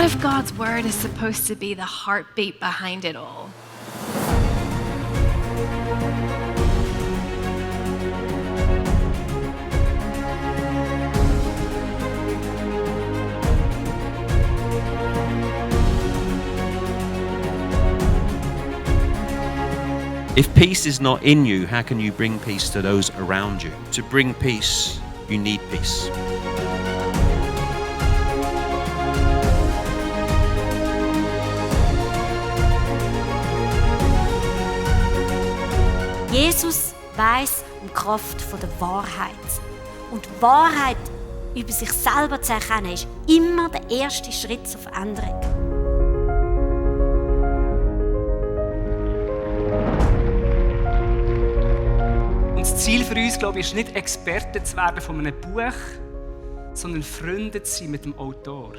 if God's word is supposed to be the heartbeat behind it all? If peace is not in you, how can you bring peace to those around you? To bring peace, you need peace. Jesus weiss um die Kraft der Wahrheit. Und die Wahrheit über sich selber zu erkennen, ist immer der erste Schritt zur Veränderung. Das Ziel für uns, glaube ich, ist nicht Experte zu werden von einem Buch, sondern Freunde zu sein mit dem Autor.